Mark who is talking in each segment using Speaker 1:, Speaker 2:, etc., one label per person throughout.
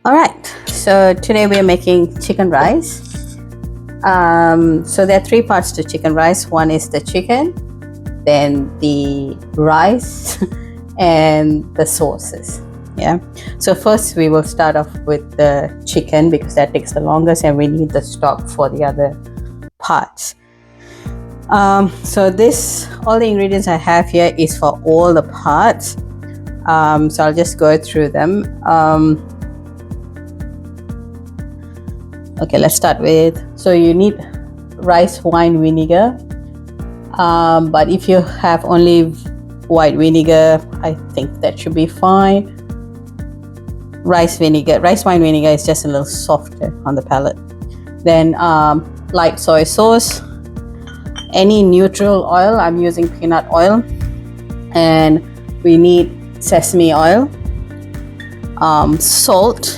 Speaker 1: All right, so today we are making chicken rice. So there are three parts to chicken rice. One is the chicken, then the rice, and the sauces. Yeah. So first we will start off with the chicken because that takes the longest, and we need the stock for the other parts. So all the ingredients I have here is for all the parts. So I'll just go through them. Okay, let's start with, so you need rice wine vinegar, but if you have only white vinegar, I think that should be fine. Rice wine vinegar is just a little softer on the palate. Then light soy sauce, any neutral oil, I'm using peanut oil, and we need sesame oil, salt,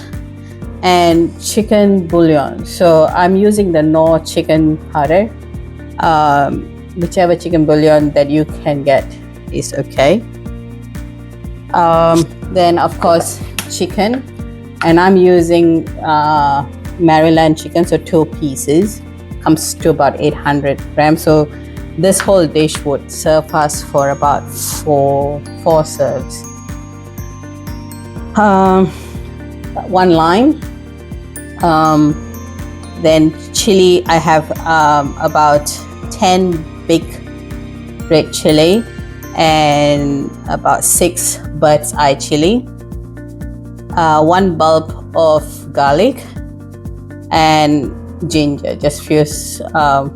Speaker 1: and chicken bouillon. So I'm using the Knorr chicken powder. Whichever chicken bouillon that you can get is okay. Then of course chicken, and I'm using Maryland chicken, so 2 pieces, comes to about 800 grams. So this whole dish would serve us for about four serves. 1 lime. Then chili, I have about 10 big red chili and about 6 bird's eye chili, 1 bulb of garlic, and ginger, just few, some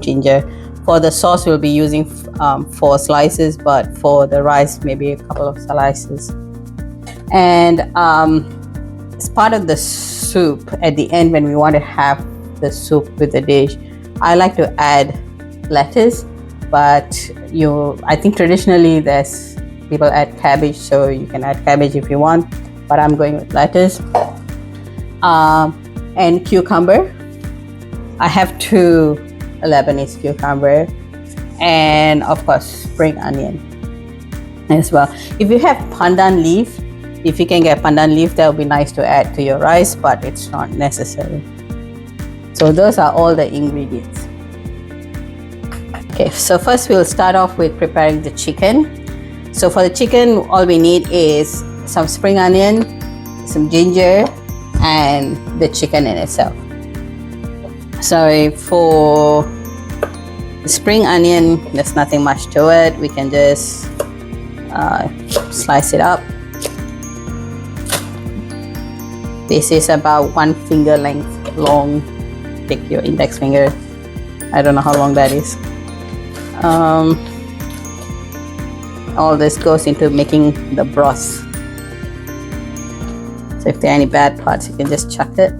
Speaker 1: ginger. For the sauce we'll be using 4 slices, but for the rice maybe a couple of slices. And as part of the soup at the end, when we want to have the soup with the dish, I like to add lettuce, but I think traditionally there's people add cabbage, so you can add cabbage if you want, but I'm going with lettuce. And cucumber, I have 2 Lebanese cucumber, and of course spring onion as well. If you have pandan leaf, if you can get pandan leaf, that would be nice to add to your rice, but it's not necessary. So those are all the ingredients. Okay, so first we'll start off with preparing the chicken. So for the chicken, all we need is some spring onion, some ginger, and the chicken in itself. So for the spring onion, there's nothing much to it. We can just slice it up. This is about 1 finger length long. Take your index finger. I don't know how long that is. All this goes into making the broth. So if there are any bad parts, you can just chuck it.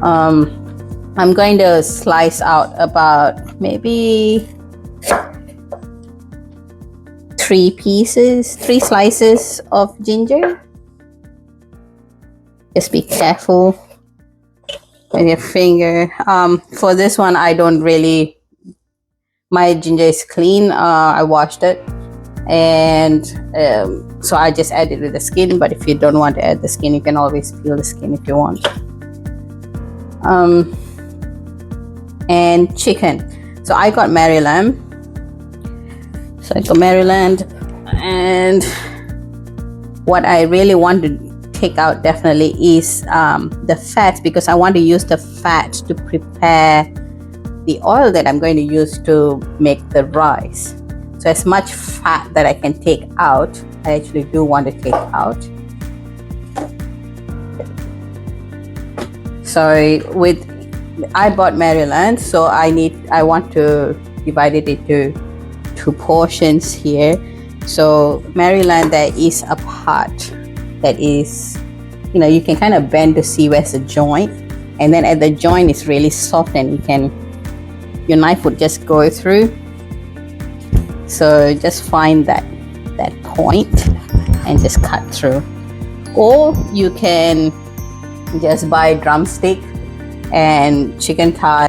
Speaker 1: I'm going to slice out about maybe 3 slices of ginger. Just be careful with your finger. For this one, I don't really, my ginger is clean. I washed it, and so I just add it with the skin, but if you don't want to add the skin, you can always peel the skin if you want. And chicken, so I got Maryland. And what I really want to take out definitely is the fat, because I want to use the fat to prepare the oil that I'm going to use to make the rice. So as much fat that I can take out, I actually do want to take out. So I bought Maryland, so I want to divide it into 2 portions here. So Maryland, there is a part that is, you can kind of bend to see where's the joint, and then at the joint it's really soft, and your knife would just go through. So just find that point and just cut through. Or you can just buy drumstick and chicken thigh.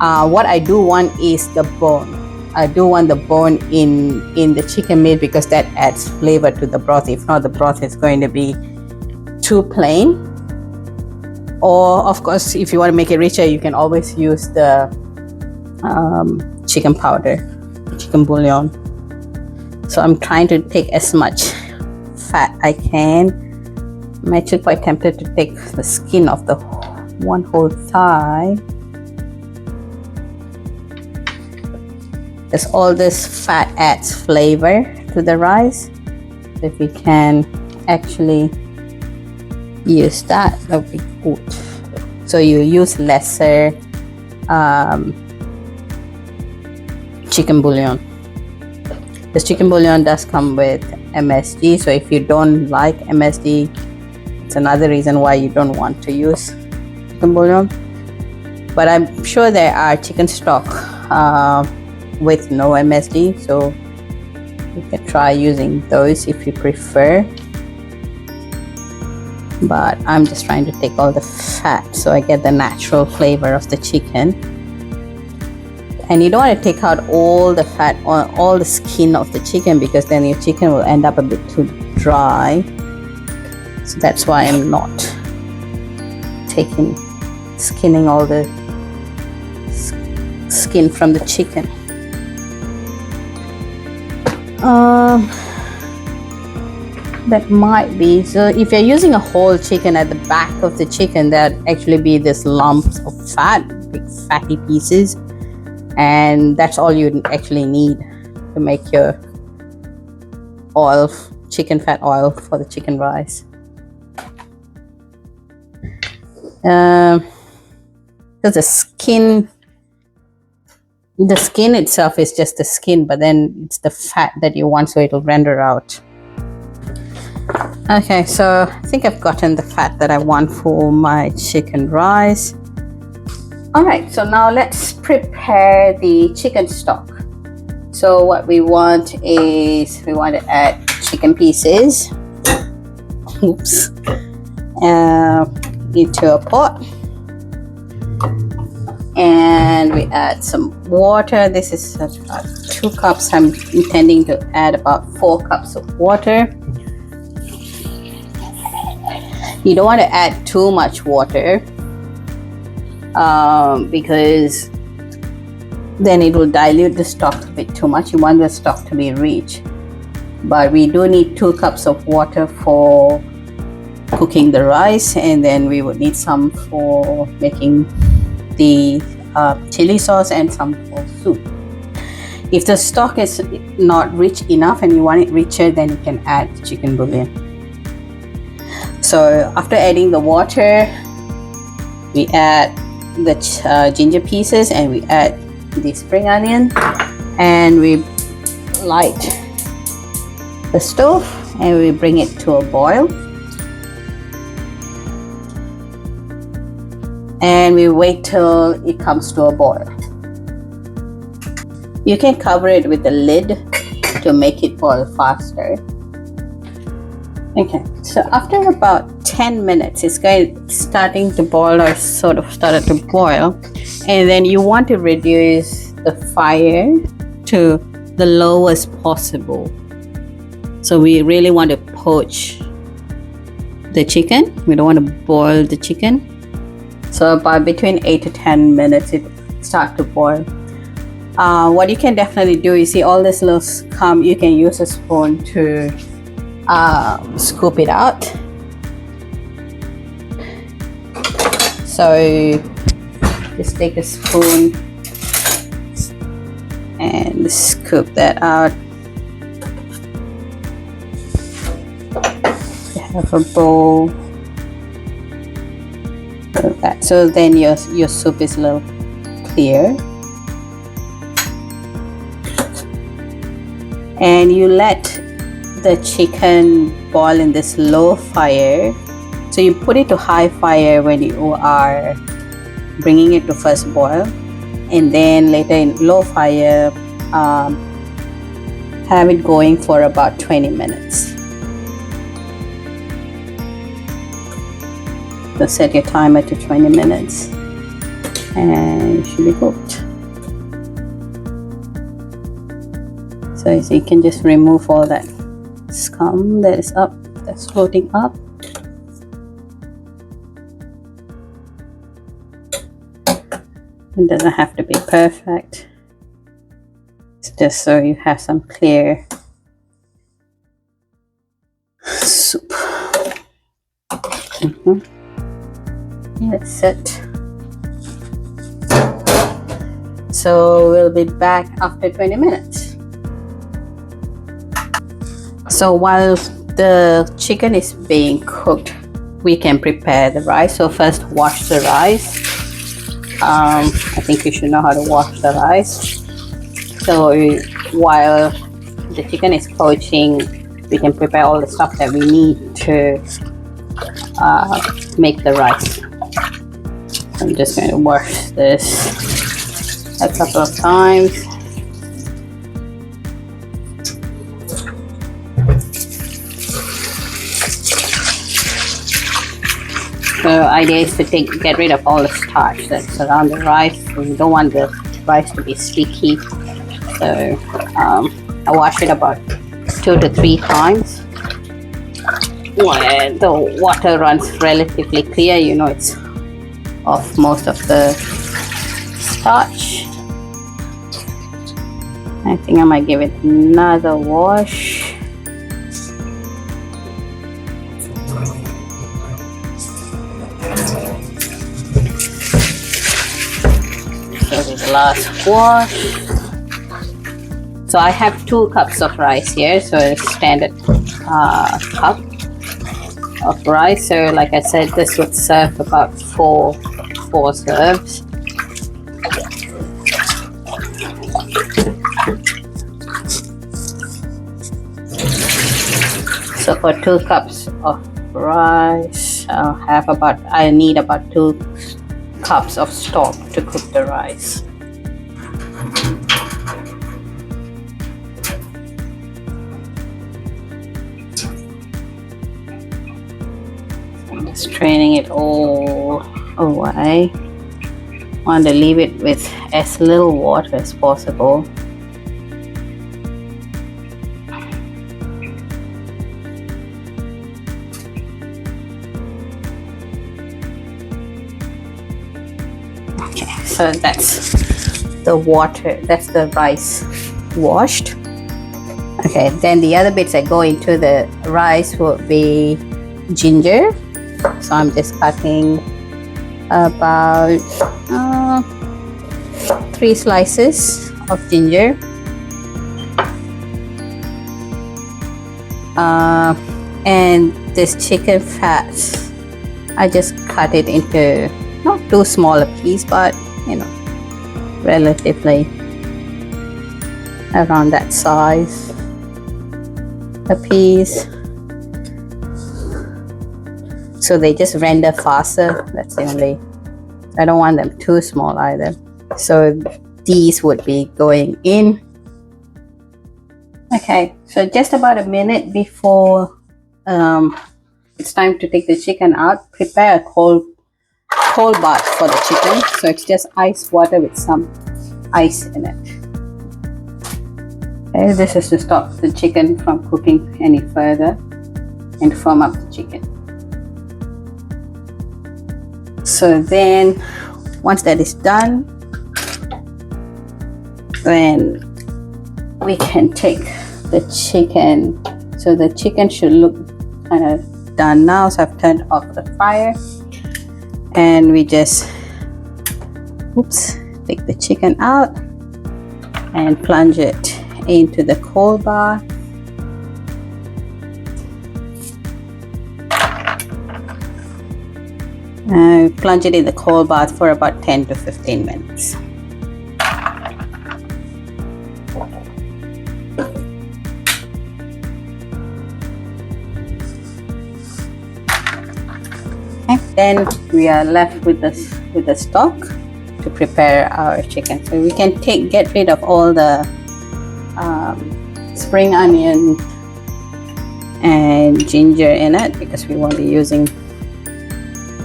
Speaker 1: What I do want is the bone. I do want the bone in the chicken meat because that adds flavor to the broth. If not, the broth is going to be too plain. Or of course, if you want to make it richer, you can always use the chicken powder, chicken bouillon. So I'm trying to take as much fat I can. I'm actually quite tempted to take the skin off the one whole thigh. Because all this fat adds flavor to the rice. So if we can actually use that, that would be good. So you use lesser chicken bouillon. This chicken bouillon does come with MSG, so if you don't like MSG, it's another reason why you don't want to use chicken bouillon. But I'm sure there are chicken stock with no MSG, so you can try using those if you prefer. But I'm just trying to take all the fat so I get the natural flavor of the chicken. And you don't want to take out all the fat or all the skin of the chicken, because then your chicken will end up a bit too dry. So that's why I'm not skinning all the skin from the chicken. That might be, so if you're using a whole chicken, at the back of the chicken that actually be this lumps of fat, big fatty pieces, and that's all you actually need to make your oil, chicken fat oil for the chicken rice. Because the skin itself is just the skin, but then it's the fat that you want, so it'll render out. Okay, so I think I've gotten the fat that I want for my chicken rice. Alright, so now let's prepare the chicken stock. So what we want is, we want to add chicken pieces, oops, into a pot. And we add some water. This is about 2 cups. I'm intending to add about 4 cups of water. You don't want to add too much water because then it will dilute the stock a bit too much. You want the stock to be rich. But we do need 2 cups of water for cooking the rice, and then we would need some for making the chili sauce and some for soup. If the stock is not rich enough and you want it richer, then you can add chicken bouillon. So after adding the water, we add the ginger pieces, and we add the spring onion, and we light the stove and we bring it to a boil. And we wait till it comes to a boil. You can cover it with the lid to make it boil faster. Okay, so after about 10 minutes, it's starting to boil, or sort of started to boil, and then you want to reduce the fire to the lowest possible. So we really want to poach the chicken. We don't want to boil the chicken. So about between 8 to 10 minutes it starts to boil. What you can definitely do, you see all this little scum, you can use a spoon to scoop it out. So just take a spoon and scoop that out. You have a bowl. Like that. So then your soup is a little clear. And you let the chicken boil in this low fire. So you put it to high fire when you are bringing it to first boil, and then later in low fire, have it going for about 20 minutes. So set your timer to 20 minutes and it should be cooked. So you can just remove all that scum that is up, that's floating up. It doesn't have to be perfect. It's just so you have some clear soup. That's it. So we'll be back after 20 minutes. So while the chicken is being cooked, we can prepare the rice. So first wash the rice. I think you should know how to wash the rice. So while the chicken is poaching, we can prepare all the stuff that we need to make the rice. I'm just going to wash this a couple of times. So the idea is to get rid of all the starch that's around the rice. So you don't want the rice to be sticky. So I wash it about 2 to 3 times. When the water runs relatively clear, you know it's off most of the starch. I think I might give it another wash. So this is the last wash. So I have 2 cups of rice here, so a standard cup of rice. So like I said, this would serve about 4 serves. So for 2 cups of rice, I need about 2 cups of stock to cook the rice. I'm just straining it all away. I want to leave it with as little water as possible. Okay, so that's the water, that's the rice washed. Okay, then the other bits that go into the rice will be ginger. So I'm just cutting about 3 slices of ginger. And this chicken fat, I just cut it into not too small a piece, but you know, relatively around that size a piece. So they just render faster. That's the only, I don't want them too small either. So these would be going in. Okay, so just about a minute before it's time to take the chicken out, prepare a cold bath for the chicken. So it's just ice water with some ice in it. Okay, this is to stop the chicken from cooking any further and firm up the chicken. So then once that is done, then we can take the chicken. So the chicken should look kind of done now. So I've turned off the fire and we just take the chicken out and plunge it into the cold bath. Plunge it in the cold bath for about 10 to 15 minutes. Okay, then we are left with the stock to prepare our chicken. So we can get rid of all the spring onion and ginger in it because we won't be using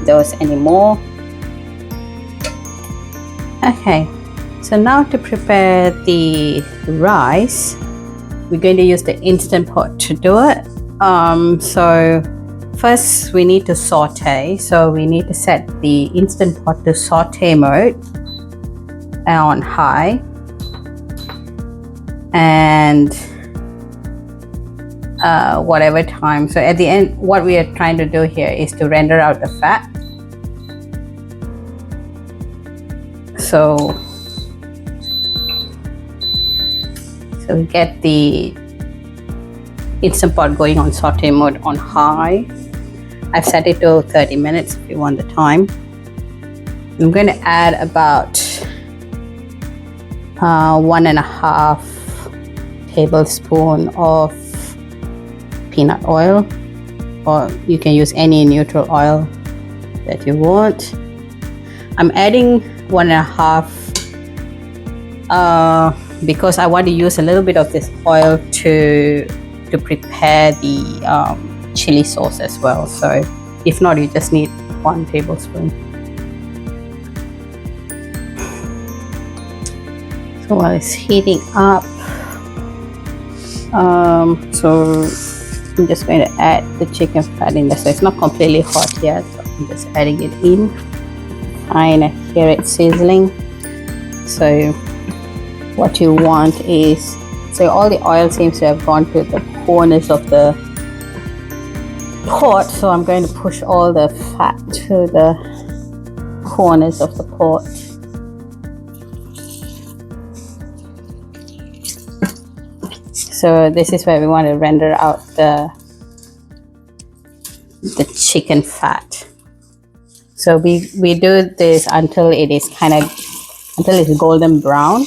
Speaker 1: those anymore. Okay, so now to prepare the rice, we're going to use the Instant Pot to do it. So first we need to saute. So we need to set the Instant Pot to saute mode on high, and whatever time. So at the end, what we are trying to do here is to render out the fat. So we get the Instant Pot going on saute mode on high. I've set it to 30 minutes if you want the time. I'm going to add about 1.5 tablespoon of peanut oil, or you can use any neutral oil that you want. I'm adding 1.5 because I want to use a little bit of this oil to prepare the chili sauce as well. So if not, you just need 1 tablespoon. So while it's heating up, so I'm just going to add the chicken fat in there. So it's not completely hot yet, so I'm just adding it in. Kind of hear it sizzling. So what you want is, so all the oil seems to have gone to the corners of the pot, so I'm going to push all the fat to the corners of the pot. So this is where we want to render out the chicken fat. So we do this until it is until it's golden brown.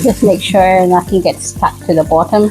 Speaker 1: Just make sure nothing gets stuck to the bottom.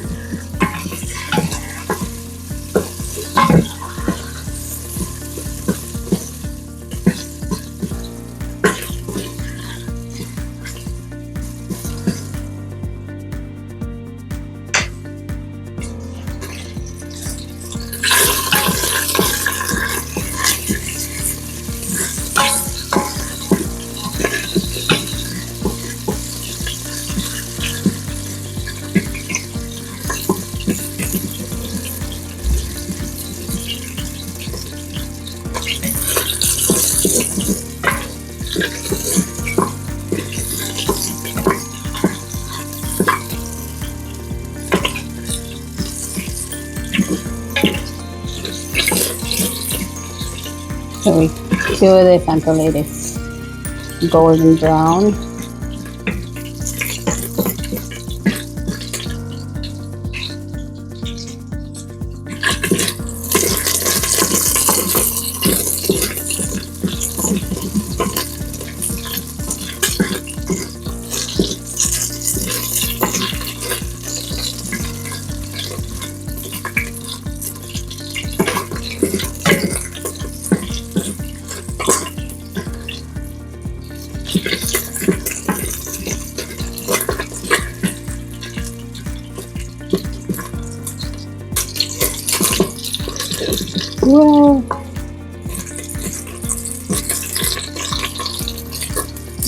Speaker 1: So we cure this until it is golden brown.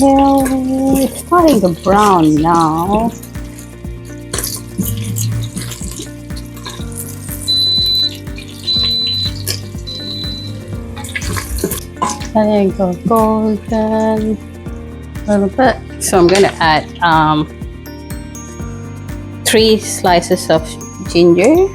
Speaker 1: Well, it's starting to brown now. Starting to go golden a little bit. So I'm going to add 3 slices of ginger.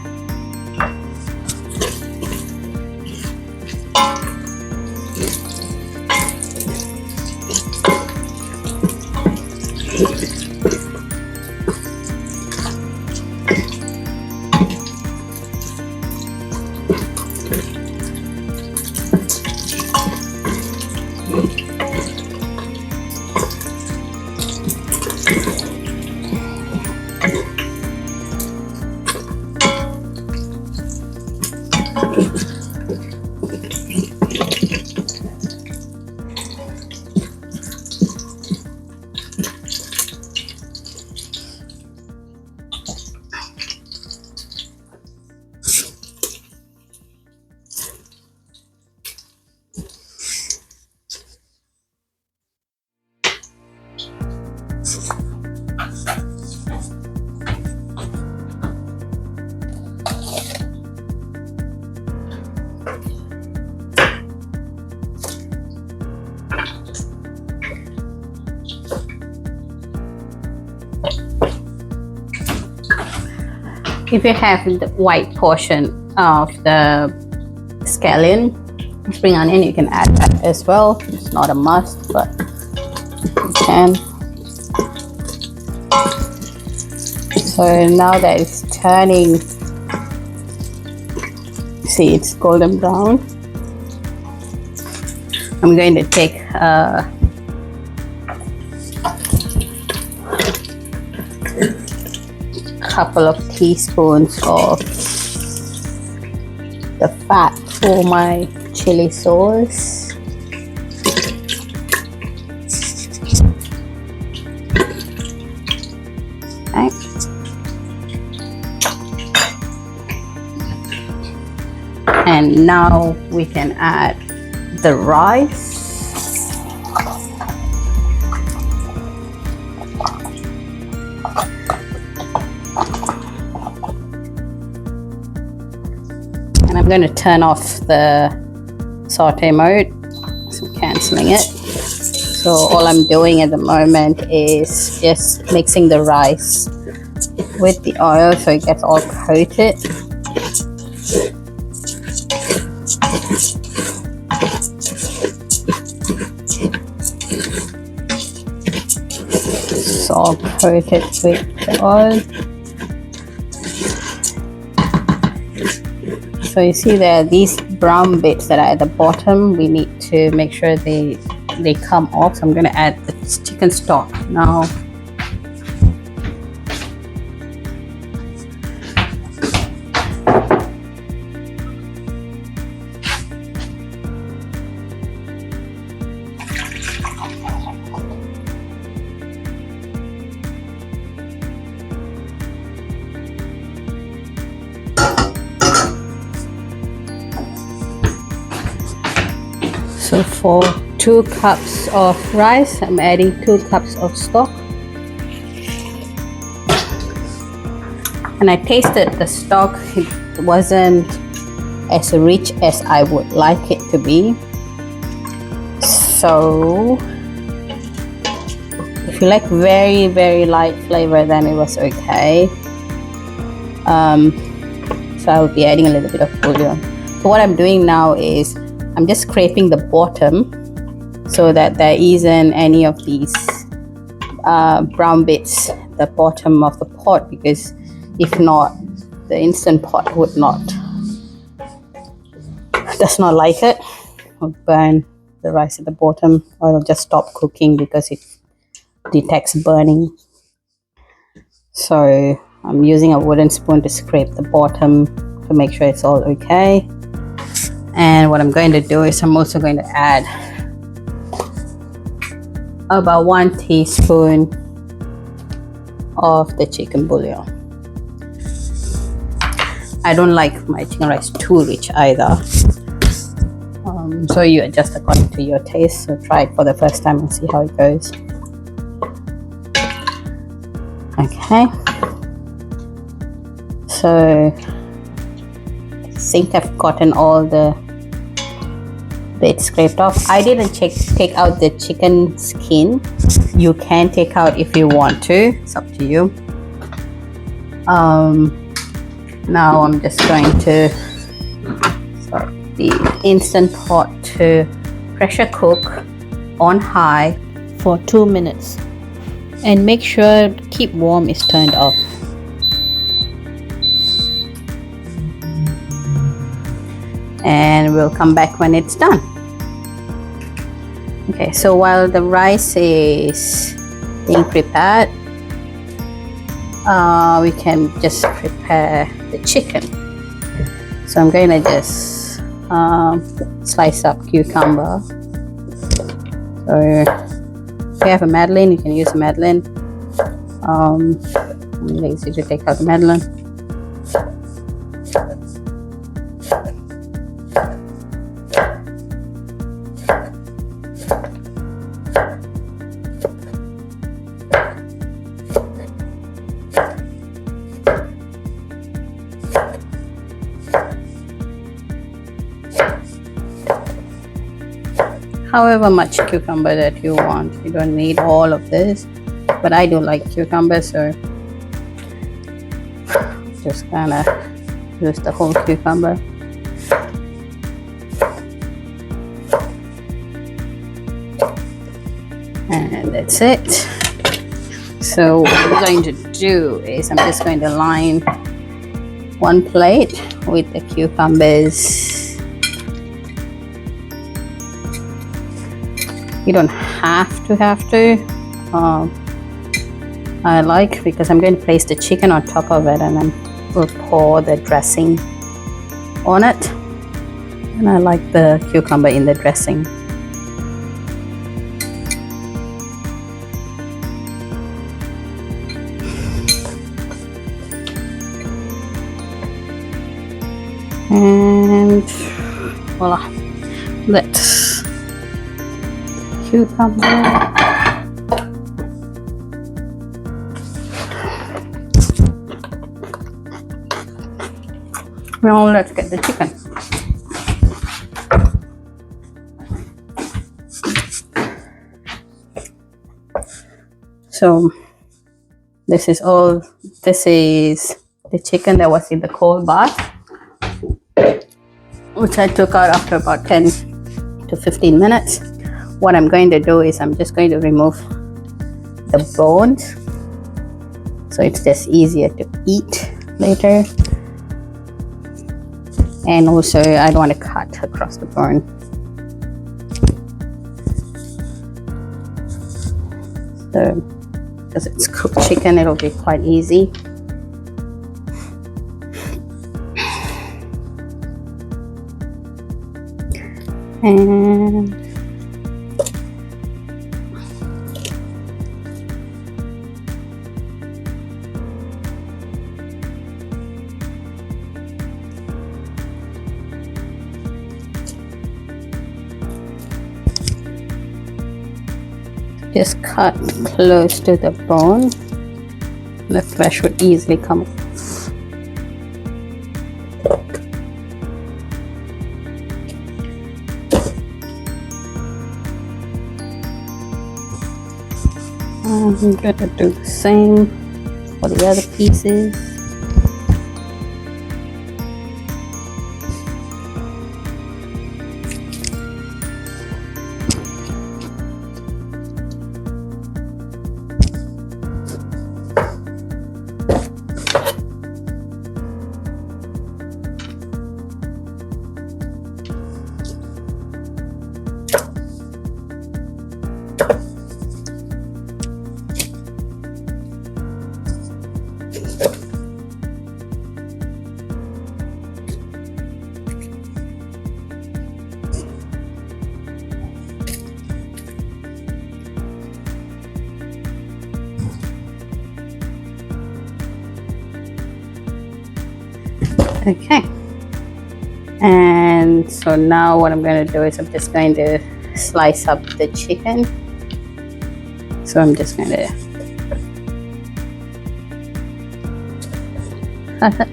Speaker 1: If you have the white portion of the scallion, spring onion, you can add that as well. It's not a must, but you can. So now that it's turning, see, it's golden brown. I'm going to take a couple of teaspoons of the fat for my chili sauce. Okay. And now we can add the rice. And I'm going to turn off the saute mode, so I'm cancelling it. So all I'm doing at the moment is just mixing the rice with the oil so it gets all coated. It's all coated with the oil. So you see there, these brown bits that are at the bottom, we need to make sure they come off. So I'm going to add the chicken stock now. So for 2 cups of rice, I'm adding 2 cups of stock. And I tasted the stock, it wasn't as rich as I would like it to be. So if you like very, very light flavor, then it was okay. So I'll be adding a little bit of bouillon. So what I'm doing now is I'm just scraping the bottom so that there isn't any of these brown bits at the bottom of the pot, because if not, the Instant Pot does not like it. It'll burn the rice at the bottom, or it'll just stop cooking because it detects burning. So I'm using a wooden spoon to scrape the bottom to make sure it's all okay. And what I'm going to do is I'm also going to add about 1 teaspoon of the chicken bouillon. I don't like my chicken rice too rich either. So you adjust according to your taste. So try it for the first time and see how it goes. Okay. So I think I've gotten all the bits scraped off. I didn't take out the chicken skin. You can take out if you want to. It's up to you. Now I'm just going to start the Instant Pot to pressure cook on high for 2 minutes, and make sure keep warm is turned off. And we'll come back when it's done. Okay, so while the rice is being prepared, we can just prepare the chicken. So I'm going to just slice up cucumber. So if you have a madeleine, you can use a madeleine. I'm lazy to take out the madeleine. However much cucumber that you want. You don't need all of this, but I do like cucumber, so just gonna use the whole cucumber. And that's it. So what I'm going to do is I'm just going to line one plate with the cucumbers. You don't have to. I like, because I'm going to place the chicken on top of it and then we'll pour the dressing on it. And I like the cucumber in the dressing. And voila, that's cucumber. Now let's get the chicken. So this is the chicken that was in the cold bath, which I took out after about 10 to 15 minutes. What I'm going to do is I'm just going to remove the bones, so it's just easier to eat later. And also I don't want to cut across the bone. So because it's cooked chicken, it'll be quite easy. And just cut close to the bone. The flesh would easily come off. I'm going to do the same for the other pieces. Okay, and so now what I'm going to do is I'm just going to slice up the chicken. So I'm just going to cut it.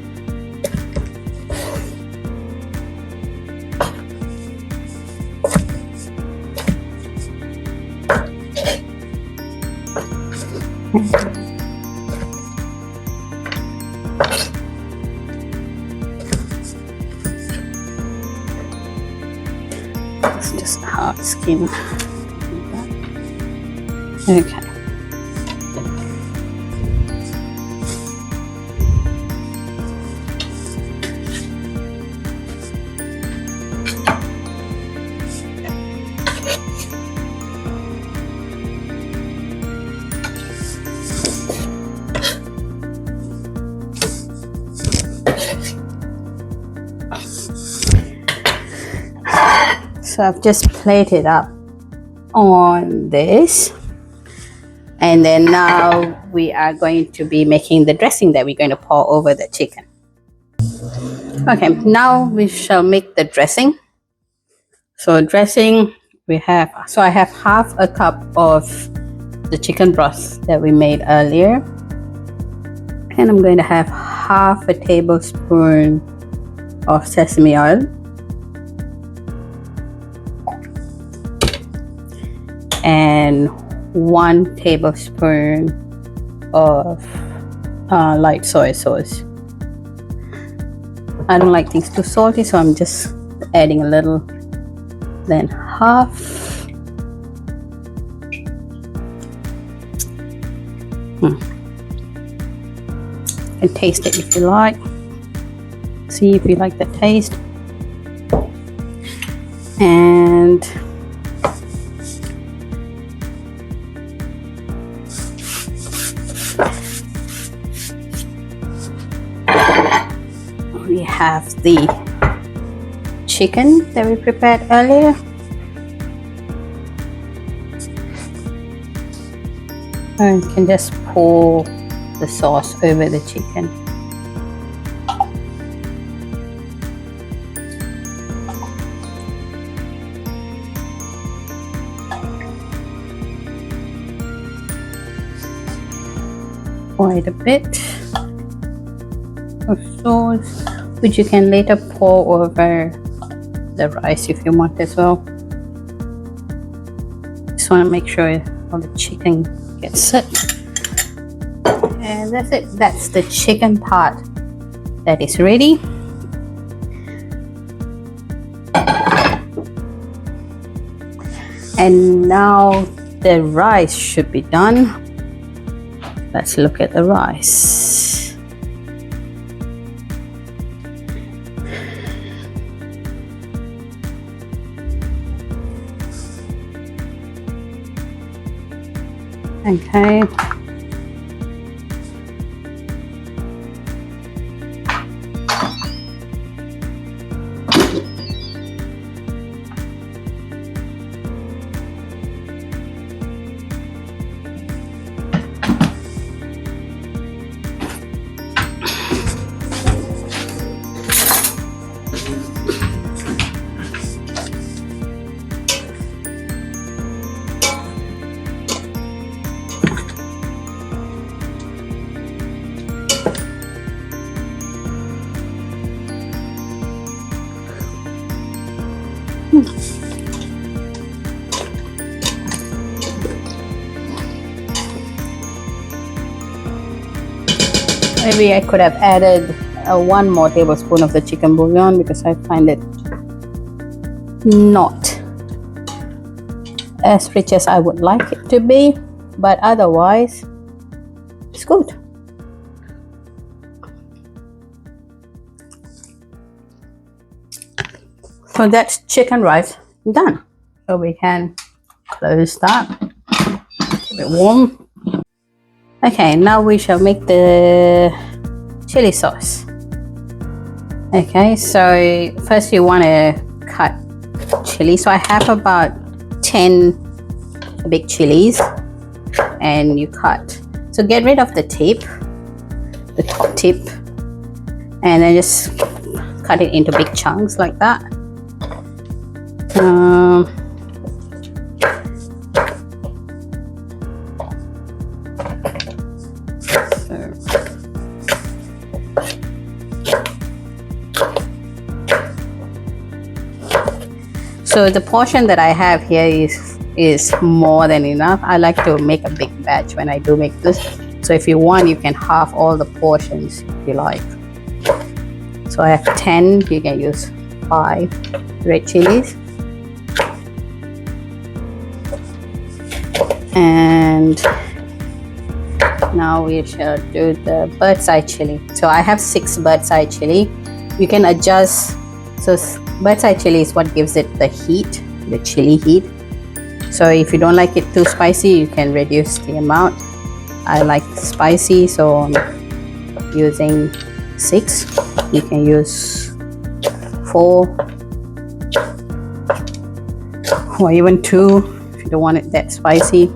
Speaker 1: It's just hard skin. Okay. So I've just plated up on this, and then now we are going to be making the dressing that we're going to pour over the chicken. Okay, now we shall make the dressing. So dressing I have half a cup of the chicken broth that we made earlier, and I'm going to have half a tablespoon of sesame oil, and 1 tablespoon of light soy sauce. I don't like things too salty, so I'm just adding a little, then half. And taste it if you like. See if you like the taste. And we have the chicken that we prepared earlier. And you can just pour the sauce over the chicken. Quite a bit of sauce, which you can later pour over the rice if you want as well. Just want to make sure all the chicken gets set. And that's it. That's the chicken part that is ready. And now the rice should be done. Let's look at the rice. Okay. Maybe I could have added one more tablespoon of the chicken bouillon because I find it not as rich as I would like it to be, but otherwise it's good. So that's chicken rice done. So we can close that. Keep it warm. Okay, now we shall make the chili sauce. Okay, so first you want to cut chili. So I have about 10 big chilies, and you cut. So get rid of the tip, the top tip, and then just cut it into big chunks like that. So the portion that I have here is more than enough. I like to make a big batch when I do make this. So if you want, you can halve all the portions if you like. So I have 10, you can use 5 red chilies. And now we shall do the bird's eye chili. So I have 6 bird's eye chili. You can adjust. So bird's eye chili is what gives it the heat, the chili heat. So if you don't like it too spicy, you can reduce the amount. I like spicy, so I'm using 6. You can use 4 or even 2 if you don't want it that spicy.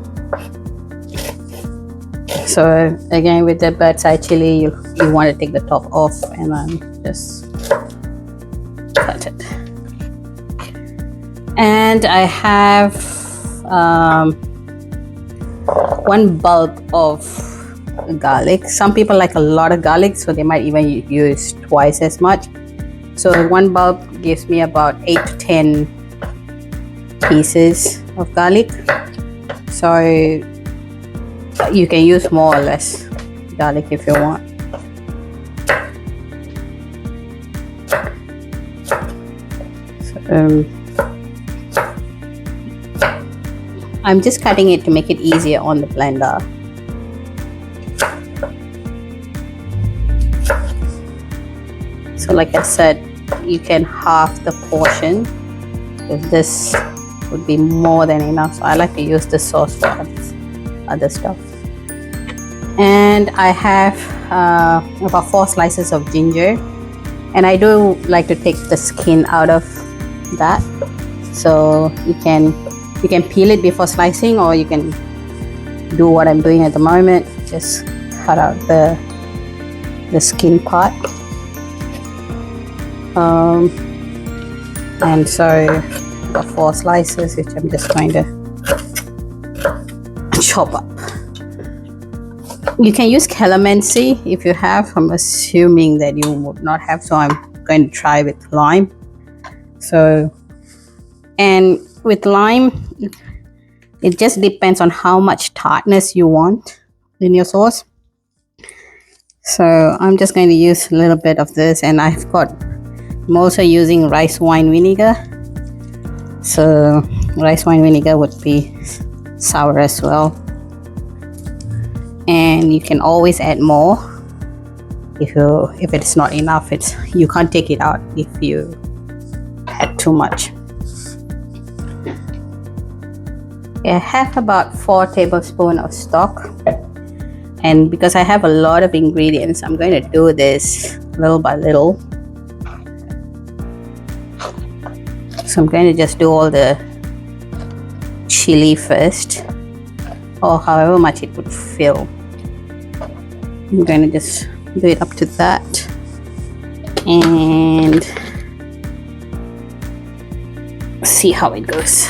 Speaker 1: So again, with the bird's eye chili, you want to take the top off and then just cut it. And I have 1 bulb of garlic. Some people like a lot of garlic, so they might even use twice as much. So 1 bulb gives me about 8 to 10 pieces of garlic. So you can use more or less garlic if you want. I'm just cutting it to make it easier on the blender. So like I said, you can half the portion, because this would be more than enough. So I like to use the sauce for other stuff. And I have about 4 slices of ginger, and I do like to take the skin out of that. So you can peel it before slicing, or you can do what I'm doing at the moment, just cut out the skin part. And so got 4 slices, which I'm just going to chop up. You can use calamansi if you have. I'm assuming that you would not have, so I'm going to try with lime. So, and with lime, it just depends on how much tartness you want in your sauce. So I'm just going to use a little bit of this, and I'm also using rice wine vinegar. So rice wine vinegar would be sour as well, and you can always add more if it's not enough. You can't take it out if you add too much. I have about 4 tablespoons of stock, and because I have a lot of ingredients, I'm going to do this little by little. So I'm going to just do all the chili first, or however much it would fill. I'm going to just do it up to that, and see how it goes.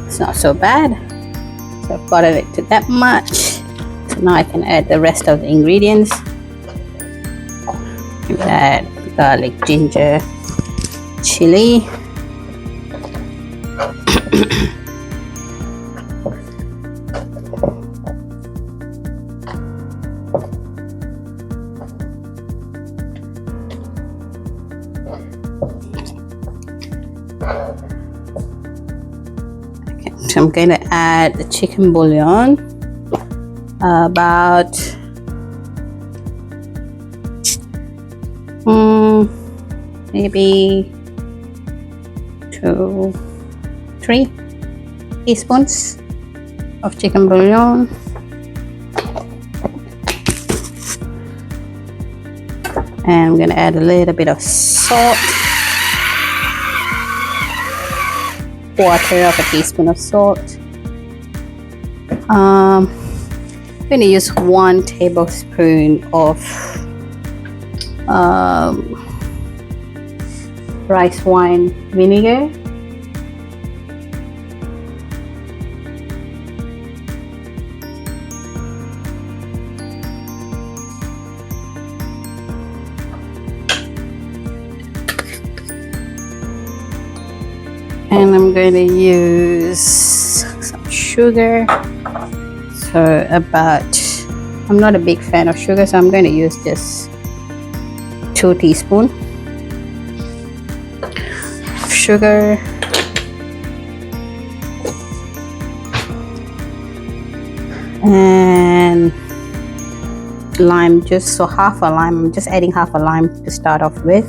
Speaker 1: It's not so bad. So I've got it to that much. So now I can add the rest of the ingredients. Add garlic, ginger, chili, so I'm going to add the chicken bouillon, about maybe 2-3 teaspoons of chicken bouillon. And I'm going to add a little bit of salt, 1/4 of a teaspoon of salt. I'm going to use 1 tablespoon of rice wine vinegar. And I'm going to use some sugar. So I'm not a big fan of sugar, so I'm going to use just 2 teaspoons of sugar. And lime, just so half a lime. I'm just adding half a lime to start off with.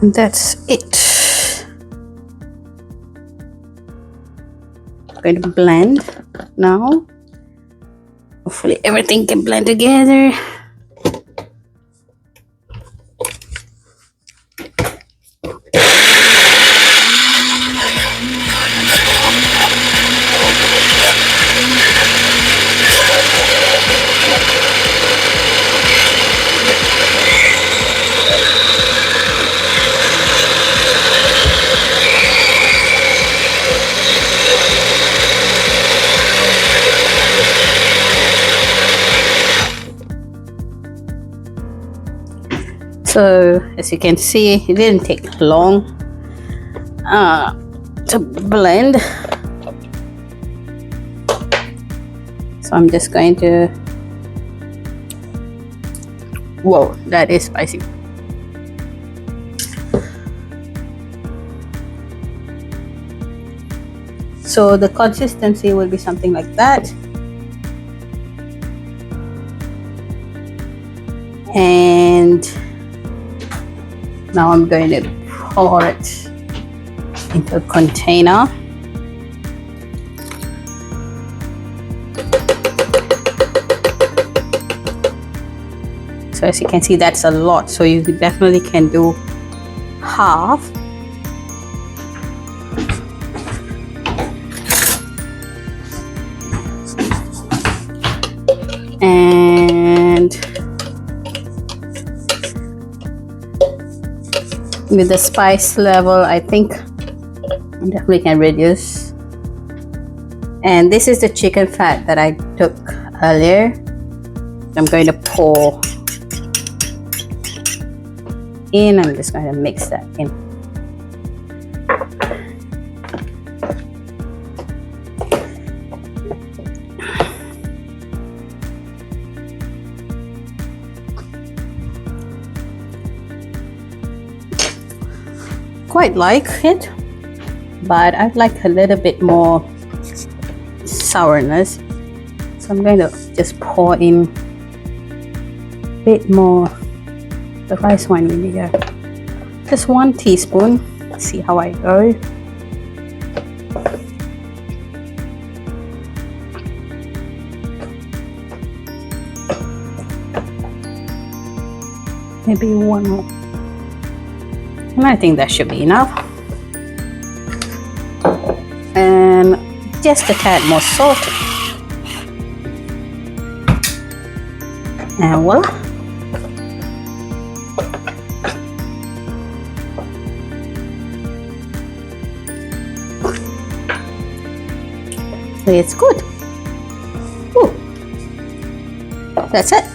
Speaker 1: And that's it. I'm going to blend now. Hopefully everything can blend together. So as you can see, it didn't take long. to blend. So I'm just going to, whoa, that is spicy. So the consistency will be something like that. And now I'm going to pour it into a container. So as you can see, that's a lot. So you definitely can do half. And with the spice level, I think we can reduce. And this is the chicken fat that I took earlier. I'm going to pour in. I'm just going to mix that in. Quite like it, but I'd like a little bit more sourness, so I'm going to just pour in a bit more the rice wine vinegar, just 1 teaspoon. See how I go. Maybe 1 more. And I think that should be enough. And just a tad more salt. And voila. It's good. Ooh. That's it.